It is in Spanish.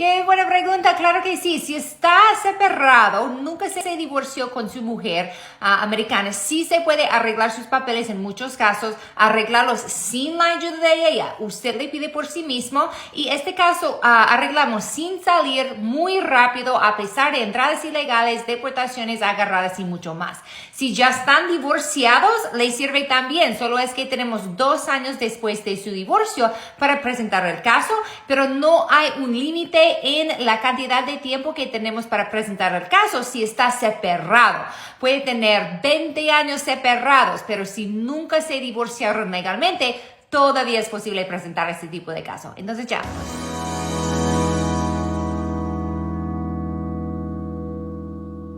Qué buena pregunta, claro que sí. Si está separado, nunca se divorció con su mujer americana, sí se puede arreglar sus papeles en muchos casos, arreglarlos sin la ayuda de ella. Usted le pide por sí mismo y este caso arreglamos sin salir muy rápido a pesar de entradas ilegales, deportaciones agarradas y mucho más. Si ya están divorciados, le sirve también, solo es que tenemos 2 años después de su divorcio para presentar el caso, pero no hay un límite en la cantidad de tiempo que tenemos para presentar el caso si está separado. Puede tener 20 años separados, pero si nunca se divorciaron legalmente, todavía es posible presentar este tipo de caso. Entonces ya.